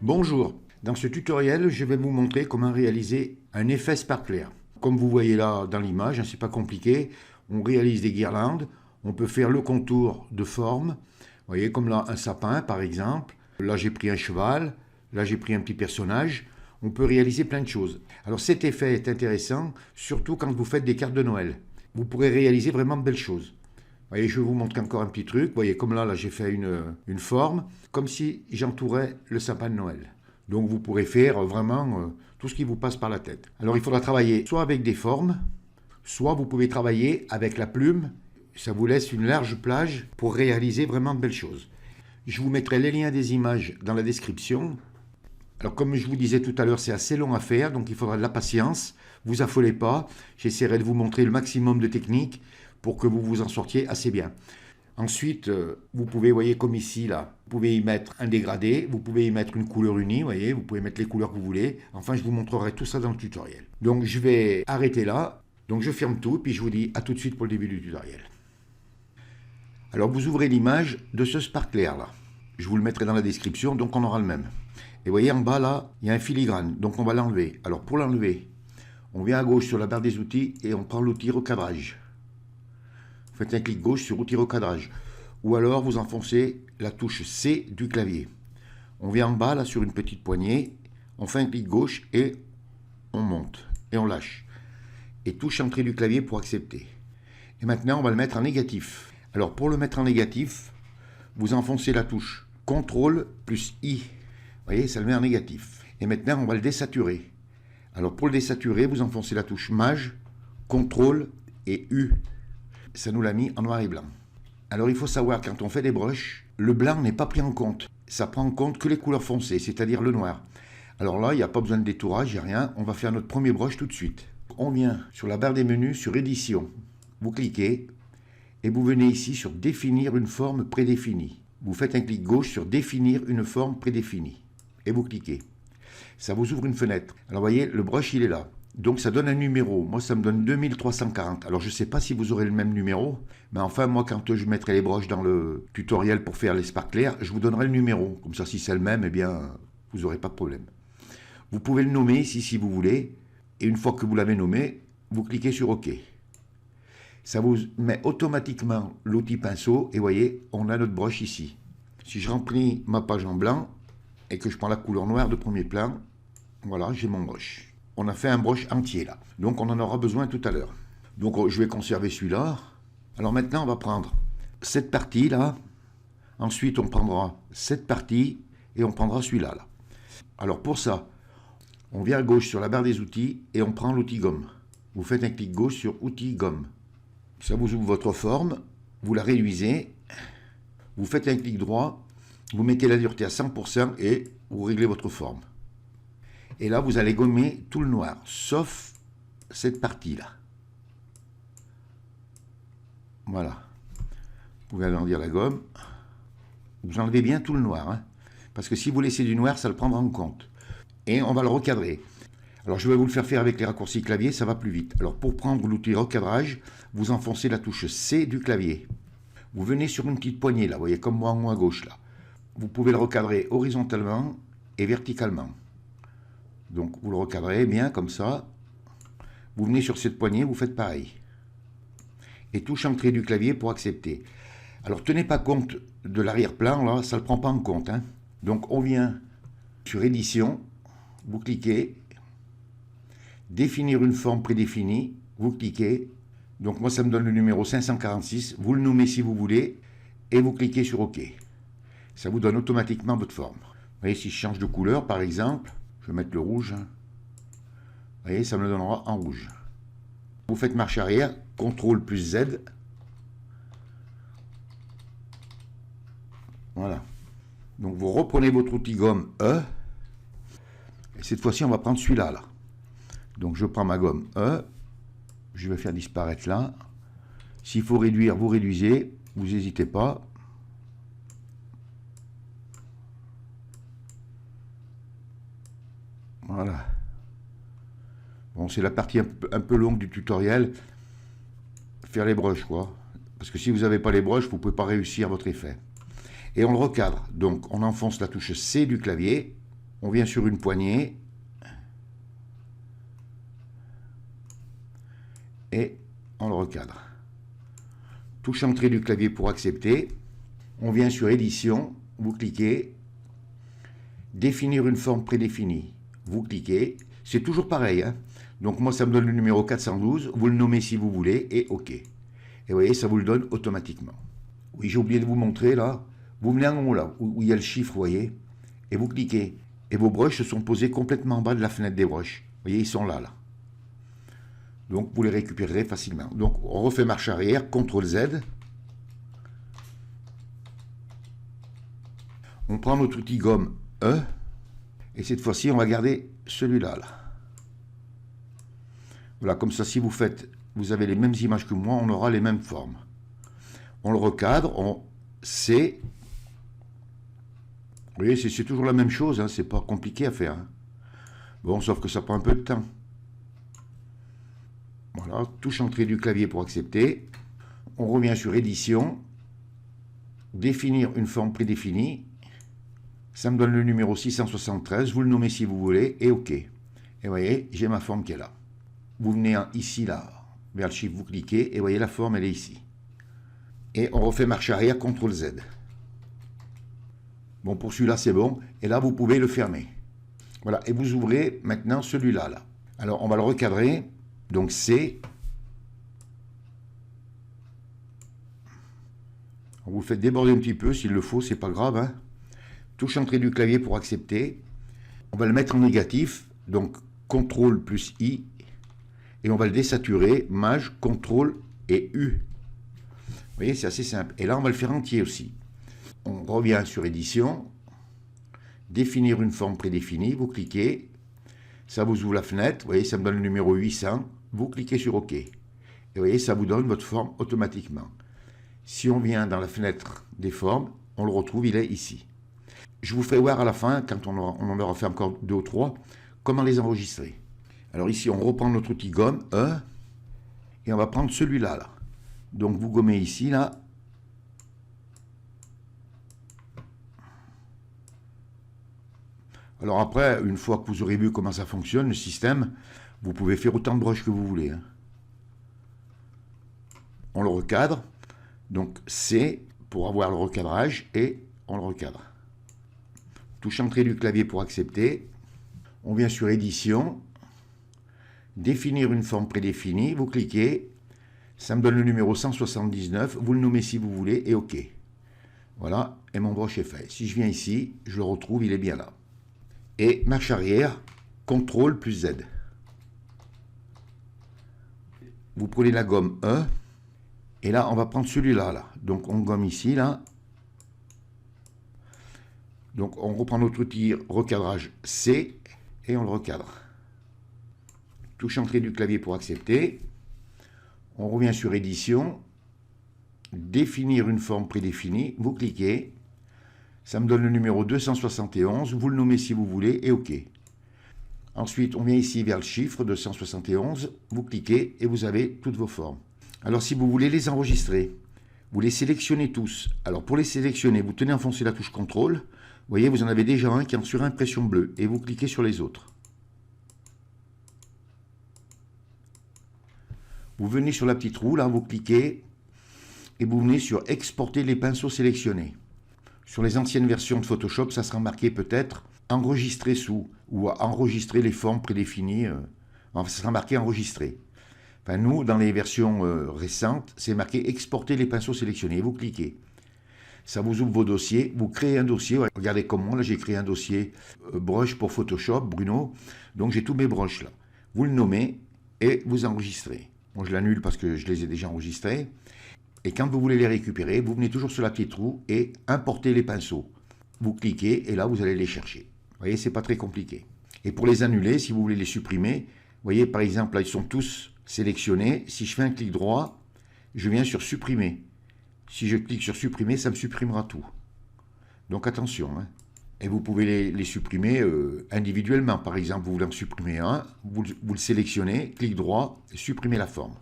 Bonjour, dans ce tutoriel, je vais vous montrer comment réaliser un effet sparkler. Comme vous voyez là dans l'image, c'est pas compliqué, on réalise des guirlandes, on peut faire le contour de forme, vous voyez comme là un sapin par exemple, là j'ai pris un cheval, là j'ai pris un petit personnage, on peut réaliser plein de choses. Alors cet effet est intéressant, surtout quand vous faites des cartes de Noël. Vous pourrez réaliser vraiment de belles choses. Vous voyez, je vais vous montrer encore un petit truc. Vous voyez, comme là j'ai fait une forme, comme si j'entourais le sapin de Noël. Donc vous pourrez faire vraiment tout ce qui vous passe par la tête. Alors il faudra travailler soit avec des formes, soit vous pouvez travailler avec la plume. Ça vous laisse une large plage pour réaliser vraiment de belles choses. Je vous mettrai les liens des images dans la description. Alors comme je vous disais tout à l'heure, c'est assez long à faire, donc il faudra de la patience. Vous affolez pas, j'essaierai de vous montrer le maximum de techniques pour que vous vous en sortiez assez bien. Ensuite, vous pouvez, voyez comme ici, là, vous pouvez y mettre un dégradé, vous pouvez y mettre une couleur unie, voyez, vous pouvez mettre les couleurs que vous voulez. Enfin, je vous montrerai tout ça dans le tutoriel. Donc je vais arrêter là, donc je ferme tout, puis je vous dis à tout de suite pour le début du tutoriel. Alors vous ouvrez l'image de ce sparkler là. Je vous le mettrai dans la description, donc on aura le même. Et vous voyez en bas là, il y a un filigrane, donc on va l'enlever. Alors pour l'enlever, on vient à gauche sur la barre des outils et on prend l'outil recadrage. Vous faites un clic gauche sur outil recadrage. Ou alors vous enfoncez la touche C du clavier. On vient en bas là sur une petite poignée, on fait un clic gauche et on monte et on lâche. Et touche entrée du clavier pour accepter. Et maintenant on va le mettre en négatif. Alors pour le mettre en négatif, vous enfoncez la touche CTRL plus I. Vous voyez, ça le met en négatif. Et maintenant on va le désaturer. Alors pour le désaturer, vous enfoncez la touche Maj, CTRL et U. Ça nous l'a mis en noir et blanc. Alors il faut savoir, quand on fait des brushes, le blanc n'est pas pris en compte. Ça prend en compte que les couleurs foncées, c'est-à-dire le noir. Alors là, il n'y a pas besoin de détourage, il n'y a rien. On va faire notre premier brush tout de suite. On vient sur la barre des menus, sur édition. Vous cliquez et vous venez ici sur définir une forme prédéfinie. Vous faites un clic gauche sur définir une forme prédéfinie. Et vous cliquez. Ça vous ouvre une fenêtre. Alors vous voyez, le brush il est là. Donc ça donne un numéro. Moi ça me donne 2340. Alors je ne sais pas si vous aurez le même numéro. Mais enfin moi quand je mettrai les brushes dans le tutoriel pour faire les sparklers, je vous donnerai le numéro. Comme ça si c'est le même, eh bien vous n'aurez pas de problème. Vous pouvez le nommer ici si vous voulez. Et une fois que vous l'avez nommé, vous cliquez sur OK. Ça vous met automatiquement l'outil pinceau. Et vous voyez, on a notre brush ici. Si je remplis ma page en blanc et que je prends la couleur noire de premier plan, voilà, j'ai mon brush. On a fait un brush entier là. Donc on en aura besoin tout à l'heure. Donc je vais conserver celui-là. Alors maintenant on va prendre cette partie là. Ensuite on prendra cette partie et on prendra celui-là là. Alors pour ça, on vient à gauche sur la barre des outils et on prend l'outil gomme. Vous faites un clic gauche sur outil gomme. Ça vous ouvre votre forme. Vous la réduisez. Vous faites un clic droit. Vous mettez la dureté à 100% et vous réglez votre forme. Et là, vous allez gommer tout le noir, sauf cette partie-là. Voilà. Vous pouvez agrandir la gomme. Vous enlevez bien tout le noir, hein, parce que si vous laissez du noir, ça le prendra en compte. Et on va le recadrer. Alors, je vais vous le faire faire avec les raccourcis clavier, ça va plus vite. Alors, pour prendre l'outil recadrage, vous enfoncez la touche C du clavier. Vous venez sur une petite poignée, là, vous voyez, comme moi en haut à gauche, là. Vous pouvez le recadrer horizontalement et verticalement. Donc vous le recadrez bien comme ça. Vous venez sur cette poignée, vous faites pareil. Et touche entrée du clavier pour accepter. Alors tenez pas compte de l'arrière-plan, là, ça ne le prend pas en compte. Hein. Donc on vient sur édition, vous cliquez, définir une forme prédéfinie, vous cliquez. Donc moi ça me donne le numéro 546, vous le nommez si vous voulez, et vous cliquez sur OK. Ça vous donne automatiquement votre forme. Vous voyez, si je change de couleur par exemple, je vais mettre le rouge. Vous voyez, ça me le donnera en rouge. Vous faites marche arrière, CTRL plus Z. Voilà. Donc vous reprenez votre outil gomme E. Et cette fois-ci, on va prendre celui-là. Là. Donc je prends ma gomme E. Je vais faire disparaître là. S'il faut réduire, vous réduisez. Vous n'hésitez pas. Voilà. Bon, c'est la partie un peu longue du tutoriel. Faire les brushes, quoi. Parce que si vous n'avez pas les brushes, vous ne pouvez pas réussir votre effet. Et on le recadre. Donc, on enfonce la touche C du clavier. On vient sur une poignée. Et on le recadre. Touche entrée du clavier pour accepter. On vient sur édition, vous cliquez. Définir une forme prédéfinie, vous cliquez. C'est toujours pareil, hein. Donc moi ça me donne le numéro 412, vous le nommez si vous voulez et OK. Et vous voyez, ça vous le donne automatiquement. Oui, j'ai oublié de vous montrer là. Vous venez en haut là, où il y a le chiffre, vous voyez, et vous cliquez. Et vos brushes sont posés complètement en bas de la fenêtre des brushes. Vous voyez, ils sont là. Donc vous les récupérerez facilement. Donc on refait marche arrière, CTRL Z. On prend notre outil gomme E. Et cette fois-ci, on va garder celui-là. Voilà, comme ça, si vous avez les mêmes images que moi, on aura les mêmes formes. On le recadre, on C. Vous voyez, c'est toujours la même chose, hein, c'est pas compliqué à faire. Hein. Bon, sauf que ça prend un peu de temps. Voilà, touche entrée du clavier pour accepter. On revient sur édition. Définir une forme prédéfinie. Ça me donne le numéro 673, vous le nommez si vous voulez, et OK. Et vous voyez, j'ai ma forme qui est là. Vous venez ici, là, vers le chiffre, vous cliquez, et vous voyez, la forme, elle est ici. Et on refait marche arrière, CTRL Z. Bon, pour celui-là, c'est bon. Et là, vous pouvez le fermer. Voilà, et vous ouvrez maintenant celui-là. Là. Alors, on va le recadrer. Donc, C. Vous le faites déborder un petit peu, s'il le faut, c'est pas grave, hein. Touche entrée du clavier pour accepter. On va le mettre en négatif, donc CTRL plus I. Et on va le désaturer, Maj, CTRL et U. Vous voyez, c'est assez simple. Et là, on va le faire entier aussi. On revient sur édition. Définir une forme prédéfinie, vous cliquez. Ça vous ouvre la fenêtre. Vous voyez, ça me donne le numéro 800. Vous cliquez sur OK. Et vous voyez, ça vous donne votre forme automatiquement. Si on vient dans la fenêtre des formes, on le retrouve, il est ici. Je vous ferai voir à la fin, quand on en aura fait encore 2 ou 3, comment les enregistrer. Alors ici, on reprend notre outil gomme, E, et on va prendre celui-là. Là. Donc vous gommez ici, là. Alors après, une fois que vous aurez vu comment ça fonctionne, le système, vous pouvez faire autant de brushes que vous voulez. Hein. On le recadre, donc C pour avoir le recadrage, et on le recadre. Touche entrée du clavier pour accepter. On vient sur édition. Définir une forme prédéfinie. Vous cliquez. Ça me donne le numéro 179. Vous le nommez si vous voulez et OK. Voilà. Et mon brush est fait. Si je viens ici, je le retrouve. Il est bien là. Et marche arrière. CTRL plus Z. Vous prenez la gomme E. Et là, on va prendre celui-là. Là. Donc, on gomme ici. Là. Donc on reprend notre outil recadrage C et on le recadre. Touche entrée du clavier pour accepter. On revient sur édition. Définir une forme prédéfinie. Vous cliquez. Ça me donne le numéro 271. Vous le nommez si vous voulez et OK. Ensuite, on vient ici vers le chiffre 271. Vous cliquez et vous avez toutes vos formes. Alors si vous voulez les enregistrer, vous les sélectionnez tous. Alors pour les sélectionner, vous tenez enfoncé la touche CTRL. Vous voyez, vous en avez déjà un qui est en surimpression bleue et vous cliquez sur les autres. Vous venez sur la petite roue, là, vous cliquez et vous venez sur exporter les pinceaux sélectionnés. Sur les anciennes versions de Photoshop, ça sera marqué peut-être enregistrer sous ou enregistrer les formes prédéfinies. Enfin, ça sera marqué enregistrer. Enfin, nous, dans les versions récentes, c'est marqué exporter les pinceaux sélectionnés. Vous cliquez. Ça vous ouvre vos dossiers, vous créez un dossier, regardez comme moi, là j'ai créé un dossier brush pour Photoshop, Bruno, donc j'ai tous mes brushes là. Vous le nommez et vous enregistrez. Moi je l'annule parce que je les ai déjà enregistrés. Et quand vous voulez les récupérer, vous venez toujours sur la petite roue et importer les pinceaux. Vous cliquez et là vous allez les chercher. Vous voyez, c'est pas très compliqué. Et pour les annuler, si vous voulez les supprimer, vous voyez par exemple là ils sont tous sélectionnés. Si je fais un clic droit, je viens sur supprimer. Si je clique sur supprimer, ça me supprimera tout. Donc attention. Hein. Et vous pouvez les supprimer individuellement. Par exemple, vous voulez en supprimer un, vous le sélectionnez, clic droit, supprimez la forme.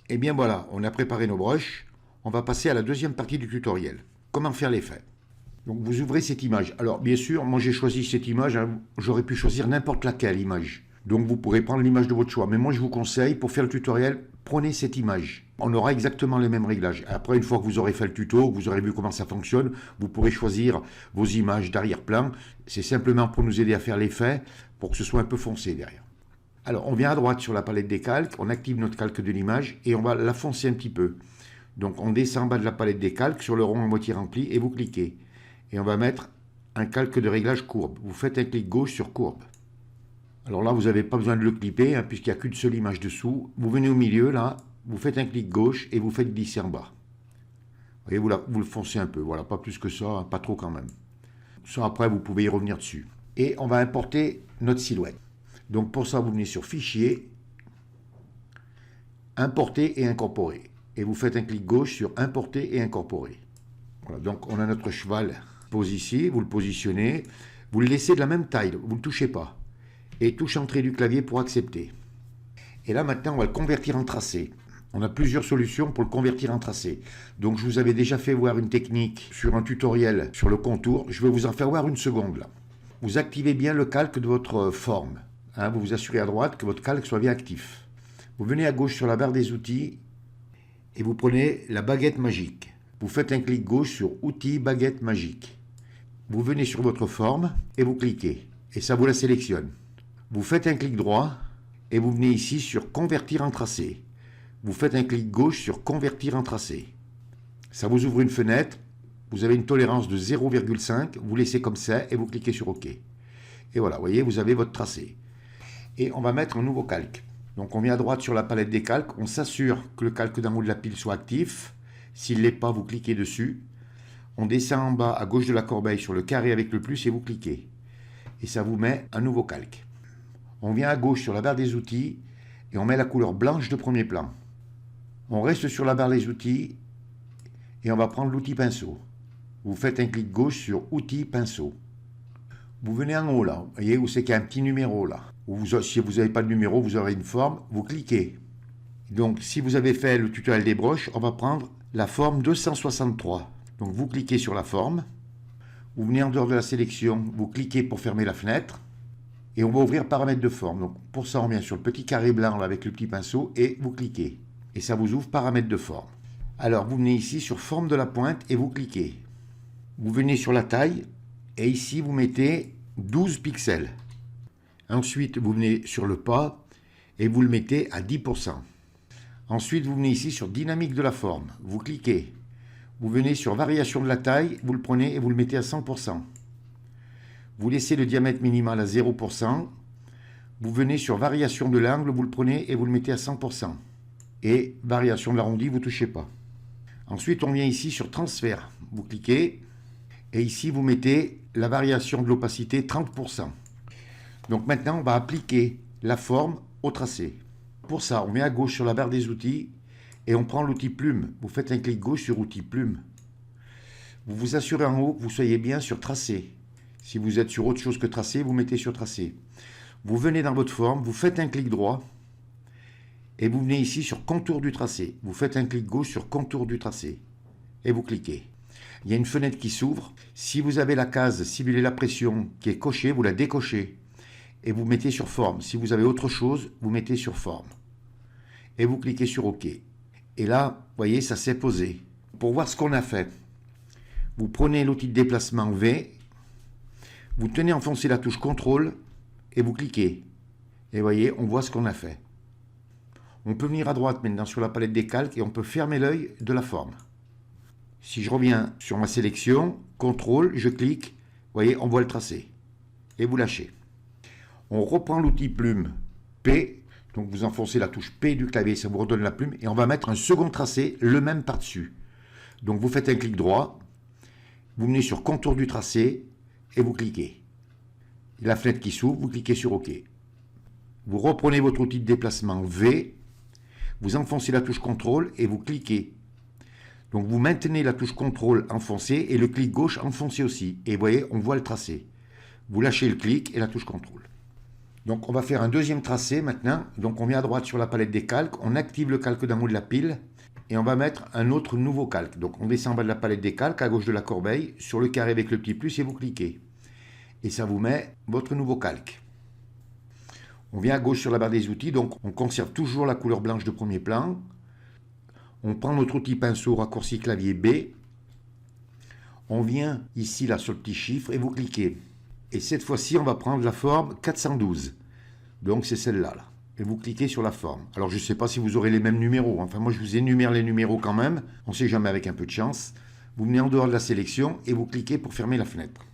Et bien voilà, on a préparé nos brushes. On va passer à la deuxième partie du tutoriel. Comment faire l'effet. Donc vous ouvrez cette image. Alors bien sûr, moi j'ai choisi cette image, hein, j'aurais pu choisir n'importe laquelle image. Donc vous pourrez prendre l'image de votre choix. Mais moi je vous conseille, pour faire le tutoriel, prenez cette image. On aura exactement les mêmes réglages. Après, une fois que vous aurez fait le tuto, que vous aurez vu comment ça fonctionne, vous pourrez choisir vos images d'arrière-plan. C'est simplement pour nous aider à faire l'effet, pour que ce soit un peu foncé derrière. Alors on vient à droite sur la palette des calques, on active notre calque de l'image et on va la foncer un petit peu. Donc on descend en bas de la palette des calques sur le rond à moitié rempli et vous cliquez. Et on va mettre un calque de réglage courbe. Vous faites un clic gauche sur courbe. Alors là, vous n'avez pas besoin de le clipper, hein, puisqu'il n'y a qu'une seule image dessous. Vous venez au milieu, là, vous faites un clic gauche et vous faites glisser en bas. Vous voyez, vous le foncez un peu. Voilà, pas plus que ça, hein, pas trop quand même. Ça, après, vous pouvez y revenir dessus. Et on va importer notre silhouette. Donc pour ça, vous venez sur Fichier, Importer et incorporer. Et vous faites un clic gauche sur Importer et incorporer. Voilà, donc on a notre cheval pose ici, vous le positionnez, vous le laissez de la même taille, vous ne le touchez pas. Et touche entrée du clavier pour accepter. Et là maintenant on va le convertir en tracé. On a plusieurs solutions pour le convertir en tracé. Donc je vous avais déjà fait voir une technique sur un tutoriel sur le contour. Je vais vous en faire voir une seconde là. Vous activez bien le calque de votre forme. Hein, vous vous assurez à droite que votre calque soit bien actif. Vous venez à gauche sur la barre des outils et vous prenez la baguette magique. Vous faites un clic gauche sur Outils baguette magique. Vous venez sur votre forme et vous cliquez. Et ça vous la sélectionne. Vous faites un clic droit et vous venez ici sur Convertir en tracé. Vous faites un clic gauche sur Convertir en tracé. Ça vous ouvre une fenêtre. Vous avez une tolérance de 0,5. Vous laissez comme ça et vous cliquez sur OK. Et voilà, vous voyez, vous avez votre tracé. Et on va mettre un nouveau calque. Donc on vient à droite sur la palette des calques. On s'assure que le calque d'en haut de la pile soit actif. S'il ne l'est pas, vous cliquez dessus. On descend en bas à gauche de la corbeille sur le carré avec le plus et vous cliquez. Et ça vous met un nouveau calque. On vient à gauche sur la barre des outils et on met la couleur blanche de premier plan. On reste sur la barre des outils et on va prendre l'outil pinceau. Vous faites un clic gauche sur Outils pinceau. Vous venez en haut là, vous voyez où c'est qu'il y a un petit numéro là. Si vous n'avez pas de numéro, vous aurez une forme, vous cliquez. Donc si vous avez fait le tutoriel des broches, on va prendre la forme 263. Donc vous cliquez sur la forme, vous venez en dehors de la sélection, vous cliquez pour fermer la fenêtre, et on va ouvrir paramètres de forme. Donc pour ça on vient sur le petit carré blanc là, avec le petit pinceau, et vous cliquez. Et ça vous ouvre paramètres de forme. Alors vous venez ici sur forme de la pointe, et vous cliquez. Vous venez sur la taille, et ici vous mettez 12 pixels. Ensuite vous venez sur le pas, et vous le mettez à 10%. Ensuite, vous venez ici sur Dynamique de la forme. Vous cliquez. Vous venez sur Variation de la taille. Vous le prenez et vous le mettez à 100%. Vous laissez le diamètre minimal à 0%. Vous venez sur Variation de l'angle. Vous le prenez et vous le mettez à 100%. Et Variation de l'arrondi, vous ne touchez pas. Ensuite, on vient ici sur Transfert. Vous cliquez. Et ici, vous mettez la variation de l'opacité 30%. Donc maintenant, on va appliquer la forme au tracé. Pour ça, on vient à gauche sur la barre des outils et on prend l'outil plume. Vous faites un clic gauche sur outil plume. Vous vous assurez en haut que vous soyez bien sur tracé. Si vous êtes sur autre chose que tracé, vous mettez sur tracé. Vous venez dans votre forme, vous faites un clic droit et vous venez ici sur contour du tracé. Vous faites un clic gauche sur contour du tracé et vous cliquez. Il y a une fenêtre qui s'ouvre. Si vous avez la case simuler la pression qui est cochée, vous la décochez. Et vous mettez sur forme. Si vous avez autre chose, vous mettez sur forme. Et vous cliquez sur OK. Et là, vous voyez, ça s'est posé. Pour voir ce qu'on a fait, vous prenez l'outil de déplacement V, vous tenez enfoncé la touche CTRL et vous cliquez. Et vous voyez, on voit ce qu'on a fait. On peut venir à droite maintenant sur la palette des calques et on peut fermer l'œil de la forme. Si je reviens sur ma sélection, CTRL, je clique, vous voyez, on voit le tracé. Et vous lâchez. On reprend l'outil plume P, donc vous enfoncez la touche P du clavier, ça vous redonne la plume, et on va mettre un second tracé, le même par-dessus. Donc vous faites un clic droit, vous venez sur contour du tracé, et vous cliquez. La fenêtre qui s'ouvre, vous cliquez sur OK. Vous reprenez votre outil de déplacement V, vous enfoncez la touche CTRL et vous cliquez. Donc vous maintenez la touche CTRL enfoncée et le clic gauche enfoncé aussi. Et vous voyez, on voit le tracé. Vous lâchez le clic et la touche CTRL. Donc on va faire un deuxième tracé maintenant. Donc on vient à droite sur la palette des calques, on active le calque d'en haut de la pile et on va mettre un autre nouveau calque. Donc on descend en bas de la palette des calques, à gauche de la corbeille, sur le carré avec le petit plus et vous cliquez. Et ça vous met votre nouveau calque. On vient à gauche sur la barre des outils, donc on conserve toujours la couleur blanche de premier plan. On prend notre outil pinceau raccourci clavier B. On vient ici là sur le petit chiffre et vous cliquez. Et cette fois-ci, on va prendre la forme 412. Donc c'est celle-là. Là. Et vous cliquez sur la forme. Alors je ne sais pas si vous aurez les mêmes numéros. Enfin moi je vous énumère les numéros quand même. On ne sait jamais avec un peu de chance. Vous venez en dehors de la sélection et vous cliquez pour fermer la fenêtre.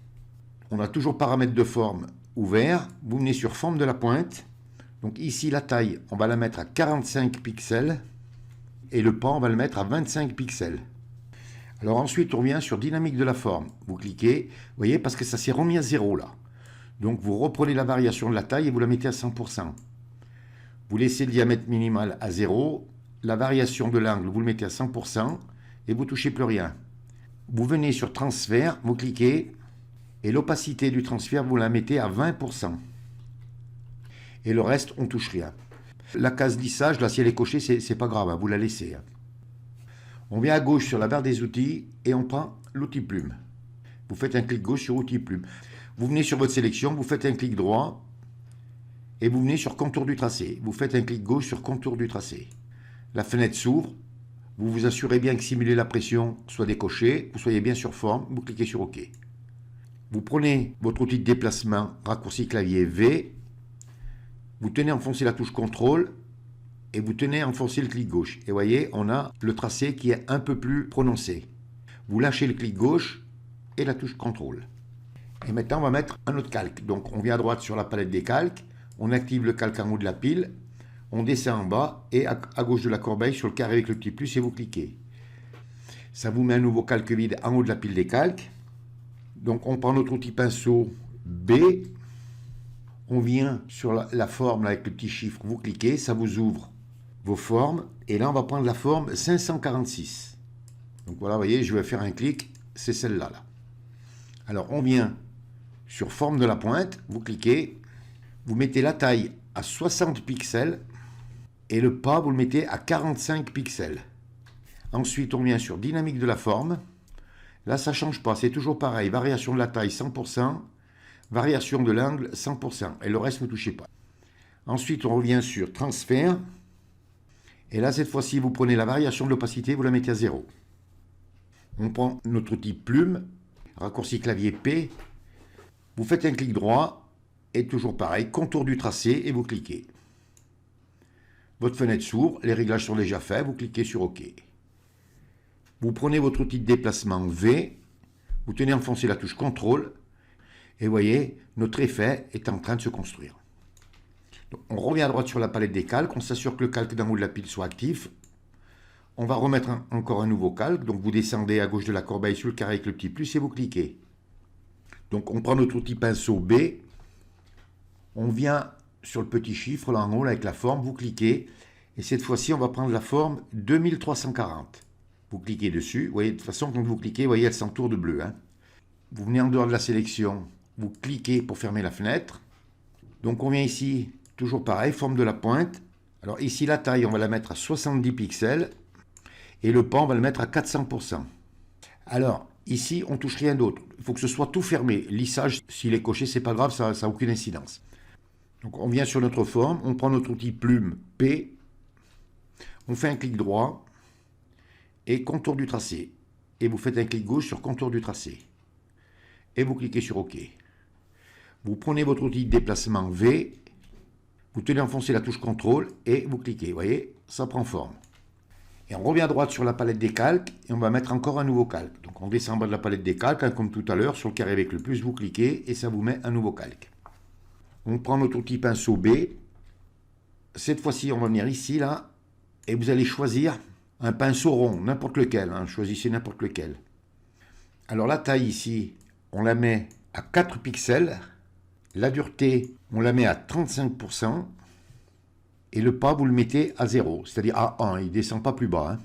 On a toujours paramètres de forme ouvert. Vous venez sur forme de la pointe. Donc ici la taille, on va la mettre à 45 pixels. Et le pan, on va le mettre à 25 pixels. Alors ensuite, on vient sur dynamique de la forme. Vous cliquez, vous voyez, parce que ça s'est remis à 0 là. Donc vous reprenez la variation de la taille et vous la mettez à 100%. Vous laissez le diamètre minimal à 0. La variation de l'angle, vous le mettez à 100% et vous ne touchez plus rien. Vous venez sur transfert, vous cliquez et l'opacité du transfert, vous la mettez à 20%. Et le reste, on ne touche rien. La case lissage, là, si elle est cochée, c'est pas grave, hein, vous la laissez. Hein. On vient à gauche sur la barre des outils et on prend l'outil plume. Vous faites un clic gauche sur outil plume. Vous venez sur votre sélection, vous faites un clic droit et vous venez sur contour du tracé. Vous faites un clic gauche sur contour du tracé. La fenêtre s'ouvre. Vous vous assurez bien que simuler la pression soit décoché. Vous soyez bien sur forme. Vous cliquez sur OK. Vous prenez votre outil de déplacement raccourci clavier V. Vous tenez enfoncé la touche contrôle. Et vous tenez à enfoncer le clic gauche. Et vous voyez, on a le tracé qui est un peu plus prononcé. Vous lâchez le clic gauche et la touche contrôle. Et maintenant, on va mettre un autre calque. Donc, on vient à droite sur la palette des calques. On active le calque en haut de la pile. On descend en bas et à gauche de la corbeille sur le carré avec le petit plus et vous cliquez. Ça vous met un nouveau calque vide en haut de la pile des calques. Donc, on prend notre outil pinceau B. On vient sur la forme avec le petit chiffre. Vous cliquez, ça vous ouvre vos formes, et là on va prendre la forme 546. Donc voilà, vous voyez, je vais faire un clic, c'est celle-là. Là. Alors on vient sur forme de la pointe, vous cliquez, vous mettez la taille à 60 pixels, et le pas, vous le mettez à 45 pixels. Ensuite, on vient sur dynamique de la forme, là ça ne change pas, c'est toujours pareil, variation de la taille 100%, variation de l'angle 100%, et le reste ne touchez pas. Ensuite, on revient sur transfert, et là, cette fois-ci, vous prenez la variation de l'opacité, vous la mettez à 0. On prend notre outil plume, raccourci clavier P. Vous faites un clic droit, et toujours pareil, contour du tracé, et vous cliquez. Votre fenêtre s'ouvre, les réglages sont déjà faits, vous cliquez sur OK. Vous prenez votre outil de déplacement V, vous tenez enfoncé la touche CTRL, et vous voyez, notre effet est en train de se construire. Donc, on revient à droite sur la palette des calques, on s'assure que le calque d'en haut de la pile soit actif. On va remettre encore un nouveau calque, donc vous descendez à gauche de la corbeille sur le carré avec le petit plus et vous cliquez. Donc on prend notre outil pinceau B, on vient sur le petit chiffre là en haut là, avec la forme, vous cliquez, et cette fois-ci on va prendre la forme 2340. Vous cliquez dessus, vous voyez de toute façon quand vous cliquez, vous voyez elle s'entoure de bleu. Hein. Vous venez en dehors de la sélection, vous cliquez pour fermer la fenêtre. Donc on vient ici, toujours pareil, forme de la pointe. Alors ici la taille, on va la mettre à 70 pixels. Et le pan, on va le mettre à 400%. Alors ici, on ne touche rien d'autre. Il faut que ce soit tout fermé. Lissage, s'il est coché, c'est pas grave, ça n'a aucune incidence. Donc on vient sur notre forme, on prend notre outil plume P. On fait un clic droit et contour du tracé. Et vous faites un clic gauche sur contour du tracé. Et vous cliquez sur OK. Vous prenez votre outil de déplacement V. Vous tenez enfoncé la touche CTRL et vous cliquez. Vous voyez, ça prend forme. Et on revient à droite sur la palette des calques et on va mettre encore un nouveau calque. Donc on descend en bas de la palette des calques, hein, comme tout à l'heure, sur le carré avec le plus, vous cliquez et ça vous met un nouveau calque. On prend notre outil pinceau B. Cette fois-ci, on va venir ici, là, et vous allez choisir un pinceau rond, n'importe lequel. Hein, choisissez n'importe lequel. Alors la taille ici, on la met à 4 pixels. La dureté, on la met à 35%. Et le pas, vous le mettez à 0, c'est-à-dire à 1, il ne descend pas plus bas. Hein.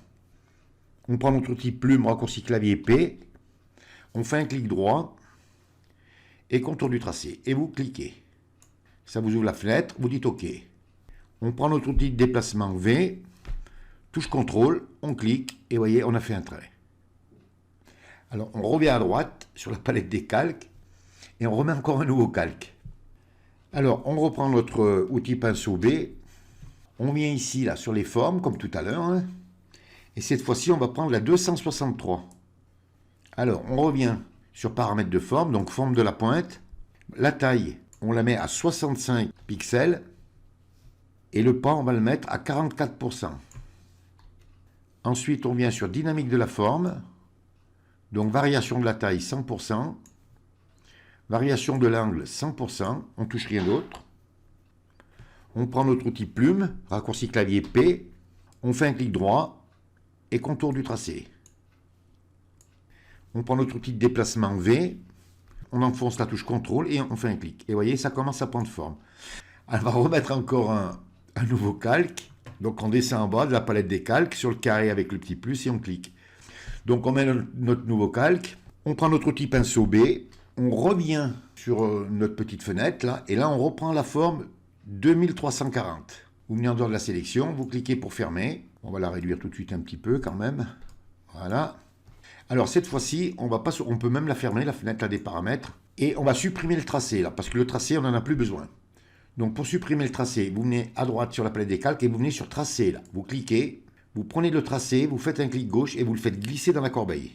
On prend notre outil plume, raccourci clavier P. On fait un clic droit et contour du tracé. Et vous cliquez. Ça vous ouvre la fenêtre, vous dites OK. On prend notre outil de déplacement V, touche CTRL, on clique, et vous voyez, on a fait un trait. Alors, on revient à droite sur la palette des calques, et on remet encore un nouveau calque. Alors, on reprend notre outil pinceau B, on vient ici, là, sur les formes, comme tout à l'heure, hein, et cette fois-ci, on va prendre la 263. Alors, on revient sur paramètres de forme, donc forme de la pointe. La taille, on la met à 65 pixels. Et le pan, on va le mettre à 44%. Ensuite, on vient sur dynamique de la forme. Donc, variation de la taille, 100%. Variation de l'angle, 100%. On touche rien d'autre. On prend notre outil plume, raccourci clavier P. On fait un clic droit et contour du tracé. On prend notre outil de déplacement V, on enfonce la touche CTRL et on fait un clic. Et vous voyez, ça commence à prendre forme. On va remettre encore un nouveau calque. Donc on descend en bas de la palette des calques, sur le carré avec le petit plus et on clique. Donc on met notre nouveau calque, on prend notre outil pinceau B, on revient sur notre petite fenêtre là, et là on reprend la forme 2340. Vous venez en dehors de la sélection, vous cliquez pour fermer. On va la réduire tout de suite un petit peu quand même. Voilà. Alors cette fois-ci, on peut même la fermer, la fenêtre là, des paramètres, et on va supprimer le tracé là, parce que le tracé, on n'en a plus besoin. Donc pour supprimer le tracé, vous venez à droite sur la palette des calques et vous venez sur tracé là. Vous cliquez, vous prenez le tracé, vous faites un clic gauche et vous le faites glisser dans la corbeille.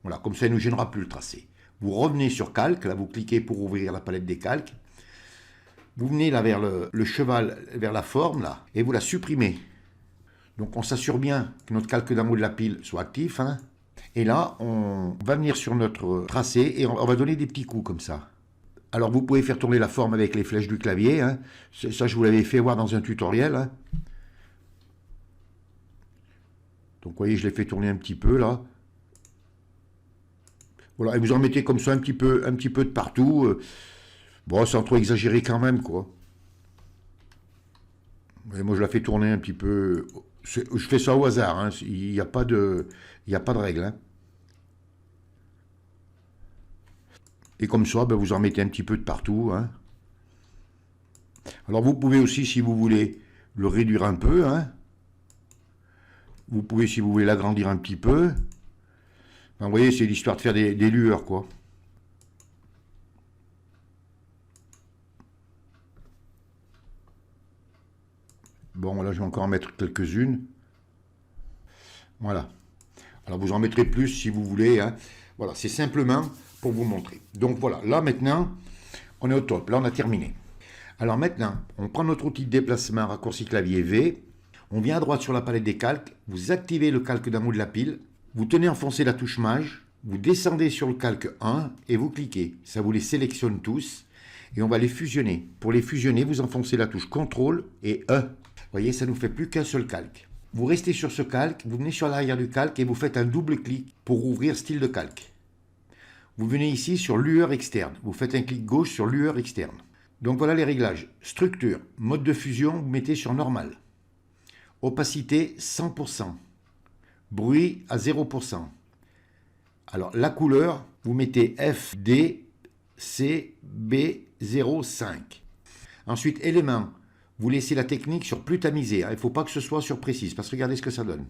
Voilà, comme ça il ne nous gênera plus le tracé. Vous revenez sur calque, là vous cliquez pour ouvrir la palette des calques. Vous venez là vers le cheval, vers la forme là, et vous la supprimez. Donc on s'assure bien que notre calque d'en haut de la pile soit actif, hein. Et là, on va venir sur notre tracé et on va donner des petits coups comme ça. Alors, vous pouvez faire tourner la forme avec les flèches du clavier. Hein. Ça, je vous l'avais fait voir dans un tutoriel. Hein. Donc, vous voyez, je l'ai fait tourner un petit peu, là. Voilà, et vous en mettez comme ça un petit peu de partout. Bon, sans trop exagérer quand même, quoi. Et moi, je la fais tourner un petit peu. Je fais ça au hasard, hein. Il n'y a pas de règle. Hein. Et comme ça, ben, vous en mettez un petit peu de partout. Hein. Alors vous pouvez aussi, si vous voulez, le réduire un peu. Hein. Vous pouvez, si vous voulez, l'agrandir un petit peu. Ben, vous voyez, c'est l'histoire de faire des lueurs, quoi. Bon, là, je vais encore en mettre quelques-unes. Voilà. Alors, vous en mettrez plus si vous voulez. Hein. Voilà, c'est simplement pour vous montrer. Donc, voilà. Là, maintenant, on est au top. Là, on a terminé. Alors, maintenant, on prend notre outil de déplacement, raccourci clavier V. On vient à droite sur la palette des calques. Vous activez le calque d'en haut de la pile. Vous tenez enfoncé la touche Maj. Vous descendez sur le calque 1 et vous cliquez. Ça vous les sélectionne tous. Et on va les fusionner. Pour les fusionner, vous enfoncez la touche CTRL et E. Vous voyez, ça ne nous fait plus qu'un seul calque. Vous restez sur ce calque, vous venez sur l'arrière du calque et vous faites un double clic pour ouvrir style de calque. Vous venez ici sur lueur externe. Vous faites un clic gauche sur lueur externe. Donc voilà les réglages. Structure, mode de fusion, vous mettez sur normal. Opacité 100%. Bruit à 0%. Alors la couleur, vous mettez FDCB05. Ensuite éléments. Vous laissez la technique sur plus tamisé. Hein. Il ne faut pas que ce soit sur précise, parce que regardez ce que ça donne.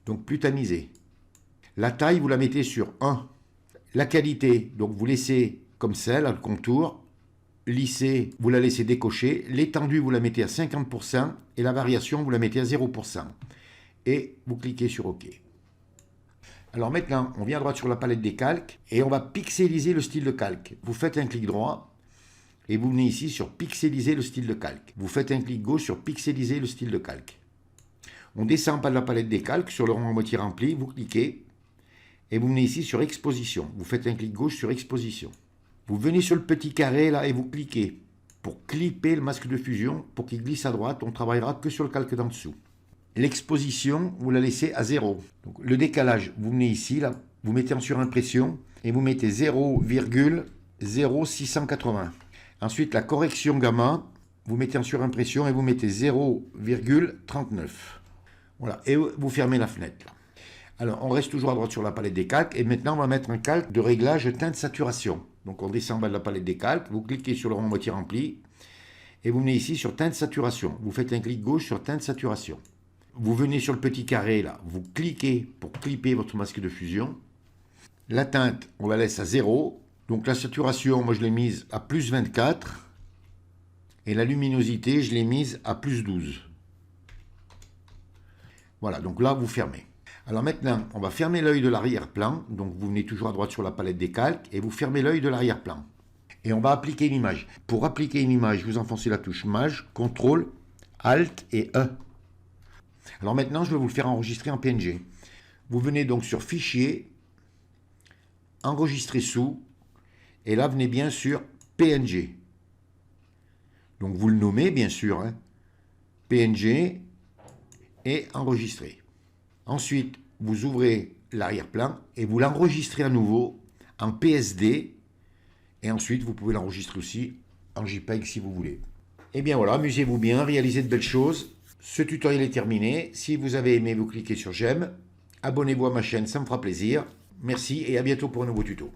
Donc plus tamisé. La taille, vous la mettez sur 1. La qualité, donc vous laissez comme celle, le contour. Lissé, vous la laissez décocher. L'étendue, vous la mettez à 50%. Et la variation, vous la mettez à 0%. Et vous cliquez sur OK. Alors maintenant, on vient à droite sur la palette des calques. Et on va pixeliser le style de calque. Vous faites un clic droit. Et vous venez ici sur pixeliser le style de calque. Vous faites un clic gauche sur pixeliser le style de calque. On descend en bas de la palette des calques, sur le rond à moitié rempli, vous cliquez. Et vous venez ici sur exposition. Vous faites un clic gauche sur exposition. Vous venez sur le petit carré là et vous cliquez. Pour clipper le masque de fusion, pour qu'il glisse à droite, on ne travaillera que sur le calque d'en dessous. L'exposition, vous la laissez à 0. Donc, le décalage, vous venez ici, là, vous mettez en surimpression et vous mettez 0,0680. Ensuite, la correction gamma, vous mettez en surimpression et vous mettez 0,39. Voilà, et vous fermez la fenêtre. Là. Alors, on reste toujours à droite sur la palette des calques. Et maintenant, on va mettre un calque de réglage teinte saturation. Donc, on descend en bas de la palette des calques. Vous cliquez sur le rond moitié rempli. Et vous venez ici sur teinte saturation. Vous faites un clic gauche sur teinte saturation. Vous venez sur le petit carré là, vous cliquez pour clipper votre masque de fusion. La teinte, on la laisse à 0. Donc la saturation, moi je l'ai mise à plus 24. Et la luminosité, je l'ai mise à plus 12. Voilà, donc là vous fermez. Alors maintenant, on va fermer l'œil de l'arrière-plan. Donc vous venez toujours à droite sur la palette des calques et vous fermez l'œil de l'arrière-plan. Et on va appliquer une image. Pour appliquer une image, vous enfoncez la touche Maj, CTRL, ALT et E. Alors maintenant, je vais vous le faire enregistrer en PNG. Vous venez donc sur Fichier, Enregistrer sous, et là, venez bien sur PNG. Donc vous le nommez, bien sûr, hein, PNG, et Enregistrer. Ensuite, vous ouvrez l'arrière-plan et vous l'enregistrez à nouveau en PSD. Et ensuite, vous pouvez l'enregistrer aussi en JPEG si vous voulez. Et bien voilà, amusez-vous bien, réalisez de belles choses. Ce tutoriel est terminé. Si vous avez aimé, vous cliquez sur j'aime. Abonnez-vous à ma chaîne, ça me fera plaisir. Merci et à bientôt pour un nouveau tuto.